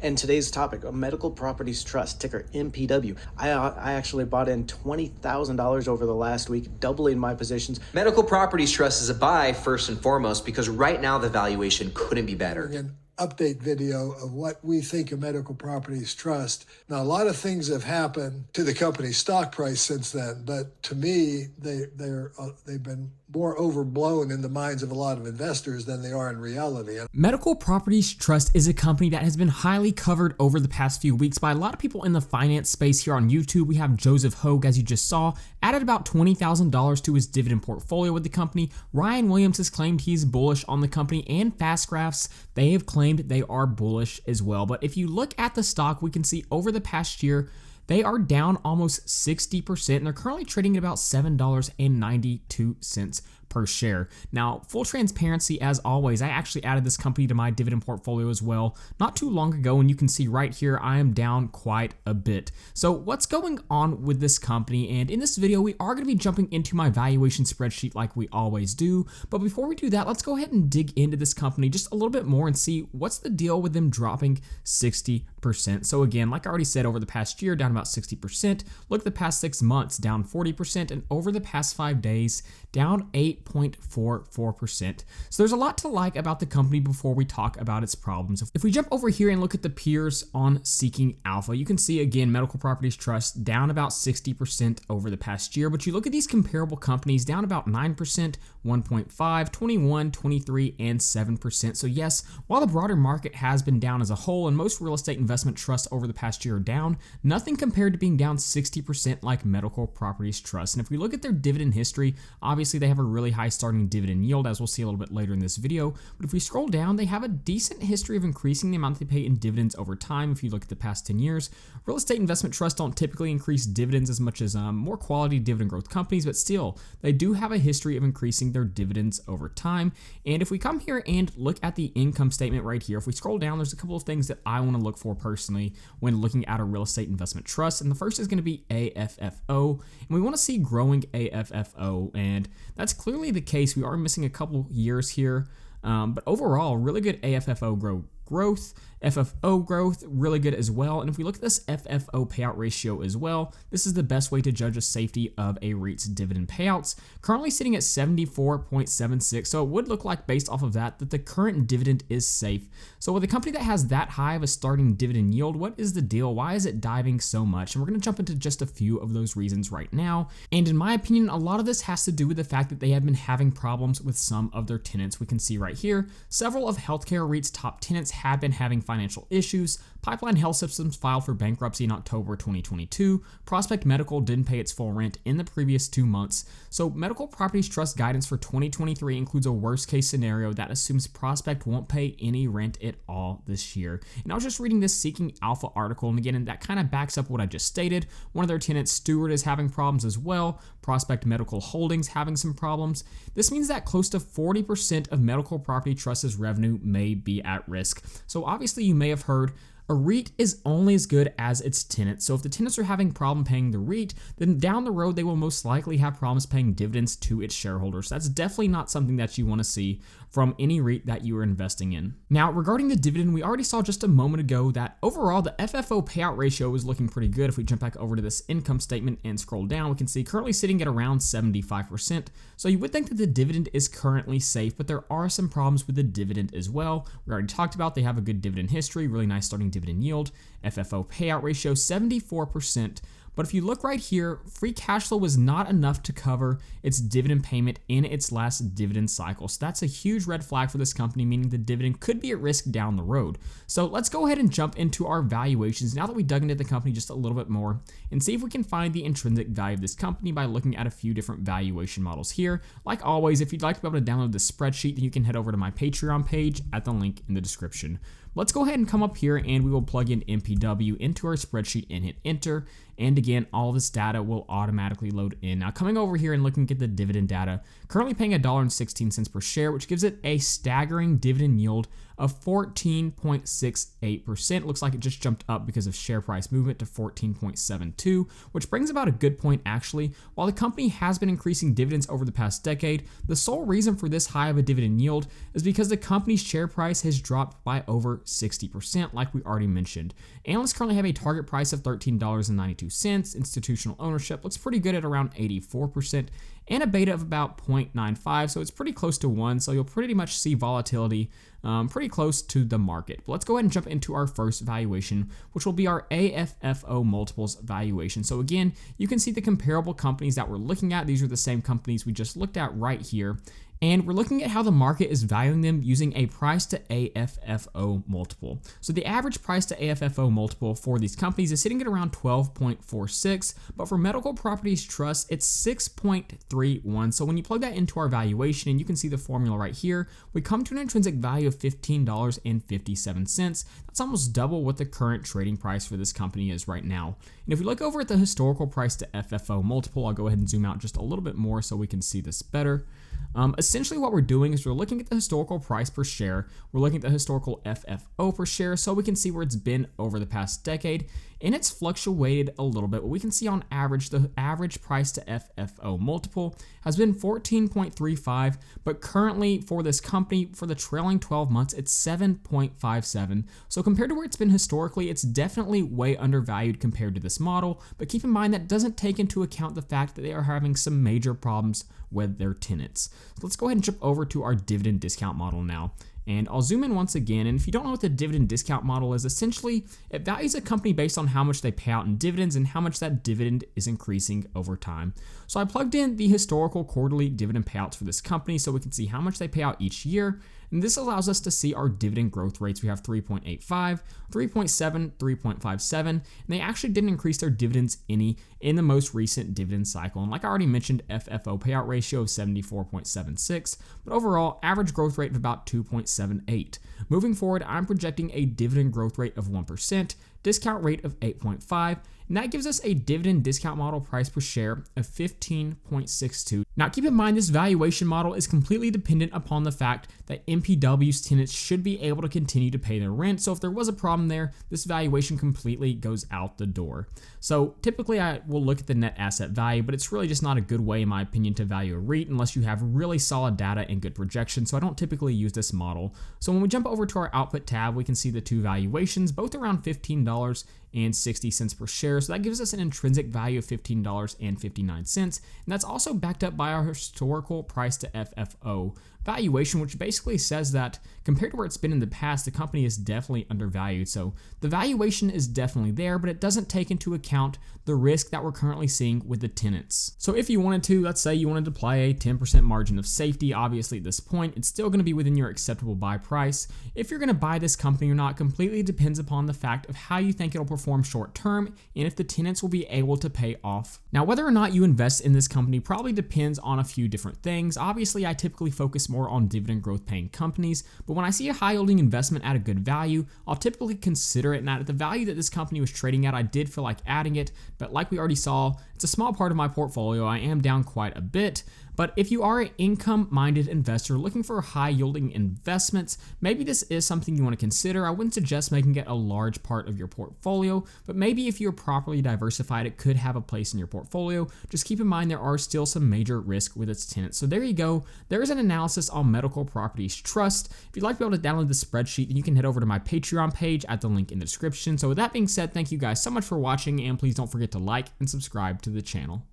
And today's topic, a medical properties trust, ticker MPW. I actually bought in $20,000 over the last week, doubling my positions. Medical properties trust is a buy first and foremost because right now the valuation couldn't be better. An update video of what we think of medical properties trust. Now, a lot of things have happened to the company's stock price since then, but to me, they've been more overblown in the minds of a lot of investors than they are in reality. Medical Properties Trust is a company that has been highly covered over the past few weeks by a lot of people in the finance space here on YouTube. We have Joseph Hogue, as you just saw, added about $20,000 to his dividend portfolio with the company. Ryan Williams has claimed he's bullish on the company, and FastGraphs, they have claimed they are bullish as well. But if you look at the stock, we can see over the past year, they are down almost 60%, and they're currently trading at about $7.92 per share. Now, full transparency, as always, I actually added this company to my dividend portfolio as well not too long ago, and you can see right here I am down quite a bit. So what's going on with this company? And in this video, we are going to be jumping into my valuation spreadsheet like we always do. But before we do that, let's go ahead and dig into this company just a little bit more and see what's the deal with them dropping 60%. So again, like I already said, over the past year, down about 60%. Look at the past 6 months, down 40%, and over the past 5 days, down 8.44%. So there's a lot to like about the company before we talk about its problems. If we jump over here and look at the peers on Seeking Alpha, you can see again, Medical Properties Trust down about 60% over the past year, but you look at these comparable companies down about 9%, 1.5, 21, 23, and 7%. So yes, while the broader market has been down as a whole and most real estate investment trusts over the past year are down, nothing compared to being down 60% like Medical Properties Trust. And if we look at their dividend history, obviously they have a really high starting dividend yield, as we'll see a little bit later in this video. But if we scroll down, they have a decent history of increasing the amount they pay in dividends over time. If you look at the past 10 years, real estate investment trusts don't typically increase dividends as much as more quality dividend growth companies, but still, they do have a history of increasing their dividends over time. And if we come here and look at the income statement right here, if we scroll down, there's a couple of things that I want to look for personally when looking at a real estate investment trust. And the first is going to be AFFO, and we want to see growing AFFO, and that's clearly the case. We are missing a couple years here, but overall, really good AFFO growth, FFO growth, really good as well. And if we look at this FFO payout ratio as well, this is the best way to judge the safety of a REIT's dividend payouts. Currently sitting at 74.76, so it would look like based off of that the current dividend is safe. So with a company that has that high of a starting dividend yield, what is the deal? Why is it diving so much? And we're going to jump into just a few of those reasons right now. And in my opinion, a lot of this has to do with the fact that they have been having problems with some of their tenants. We can see right here, several of healthcare REIT's top tenants have been having financial issues. Pipeline Health Systems filed for bankruptcy in October 2022. Prospect Medical didn't pay its full rent in the previous 2 months. So Medical Properties Trust guidance for 2023 includes a worst case scenario that assumes Prospect won't pay any rent at all this year. And I was just reading this Seeking Alpha article, and again, that kind of backs up what I just stated. One of their tenants, Steward, is having problems as well. Prospect Medical Holdings having some problems. This means that close to 40% of Medical Property Trust's revenue may be at risk. So obviously you may have heard a REIT is only as good as its tenants. So if the tenants are having problem paying the REIT, then down the road they will most likely have problems paying dividends to its shareholders. That's definitely not something that you want to see from any REIT that you are investing in. Now, regarding the dividend, we already saw just a moment ago that overall the FFO payout ratio is looking pretty good. If we jump back over to this income statement and scroll down, we can see currently sitting at around 75%. So you would think that the dividend is currently safe, but there are some problems with the dividend as well. We already talked about they have a good dividend history, really nice starting dividend yield, FFO payout ratio 74%. But if you look right here, free cash flow was not enough to cover its dividend payment in its last dividend cycle. So that's a huge red flag for this company, meaning the dividend could be at risk down the road. So let's go ahead and jump into our valuations now that we dug into the company just a little bit more and see if we can find the intrinsic value of this company by looking at a few different valuation models here. Like always, if you'd like to be able to download the spreadsheet, then you can head over to my Patreon page at the link in the description. Let's go ahead and come up here and we will plug in MPW into our spreadsheet and hit enter. And again, all this data will automatically load in. Now coming over here and looking at the dividend data, currently paying $1.16 per share, which gives it a staggering dividend yield of 14.68%. Looks like it just jumped up because of share price movement to 14.72, which brings about a good point actually. While the company has been increasing dividends over the past decade, the sole reason for this high of a dividend yield is because the company's share price has dropped by over 60%, like we already mentioned. Analysts currently have a target price of $13.92. Institutional ownership looks pretty good at around 84%, and a beta of about 0.95, so it's pretty close to 1, so you'll pretty much see volatility pretty close to the market. But let's go ahead and jump into our first valuation, which will be our AFFO multiples valuation. So again, you can see the comparable companies that we're looking at. These are the same companies we just looked at right here. And we're looking at how the market is valuing them using a price to AFFO multiple. So the average price to AFFO multiple for these companies is sitting at around 12.46, but for Medical Properties Trust, it's 6.31. So when you plug that into our valuation, and you can see the formula right here, we come to an intrinsic value of $15.57. That's almost double what the current trading price for this company is right now. And if we look over at the historical price to FFO multiple, I'll go ahead and zoom out just a little bit more so we can see this better. Essentially what we're doing is we're looking at the historical price per share, we're looking at the historical FFO per share so we can see where it's been over the past decade, and it's fluctuated a little bit, but we can see on average the average price to FFO multiple has been 14.35, but currently for this company for the trailing 12 months it's 7.57. So compared to where it's been historically, it's definitely way undervalued compared to this model, but keep in mind that doesn't take into account the fact that they are having some major problems with their tenants. So let's go ahead and jump over to our dividend discount model now. And I'll zoom in once again, and if you don't know what the dividend discount model is, essentially it values a company based on how much they pay out in dividends and how much that dividend is increasing over time. So I plugged in the historical quarterly dividend payouts for this company so we can see how much they pay out each year, and this allows us to see our dividend growth rates. We have 3.85, 3.7, 3.57, and they actually didn't increase their dividends any in the most recent dividend cycle. And like I already mentioned, FFO payout ratio of 74.76, but overall average growth rate of about 2.78. Moving forward, I'm projecting a dividend growth rate of 1%, discount rate of 8.5, and that gives us a dividend discount model price per share of 15.62. Now keep in mind this valuation model is completely dependent upon the fact that MPW's tenants should be able to continue to pay their rent. So if there was a problem there, this valuation completely goes out the door. So typically I will look at the net asset value, but it's really just not a good way in my opinion to value a REIT unless you have really solid data and good projections. So I don't typically use this model. So when we jump over to our output tab, we can see the two valuations, both around $15.60 per share. So that gives us an intrinsic value of $15.59. And that's also backed up by our historical price to FFO valuation, which basically says that compared to where it's been in the past, the company is definitely undervalued. So the valuation is definitely there, but it doesn't take into account the risk that we're currently seeing with the tenants. So if you wanted to, let's say you wanted to apply a 10% margin of safety, obviously at this point, it's still going to be within your acceptable buy price. If you're going to buy this company or not completely depends upon the fact of how you think it'll perform short term and if the tenants will be able to pay off. Now, whether or not you invest in this company probably depends on a few different things. Obviously, I typically focus more on dividend growth paying companies, but when I see a high yielding investment at a good value, I'll typically consider it. And at the value that this company was trading at, I did feel like adding it, but like we already saw, it's a small part of my portfolio. I am down quite a bit. But if you are an income-minded investor looking for high-yielding investments, maybe this is something you want to consider. I wouldn't suggest making it a large part of your portfolio, but maybe if you're properly diversified, it could have a place in your portfolio. Just keep in mind there are still some major risk with its tenants. So there you go. There is an analysis on Medical Properties Trust. If you'd like to be able to download the spreadsheet, then you can head over to my Patreon page at the link in the description. So with that being said, thank you guys so much for watching, and please don't forget to like and subscribe to the channel.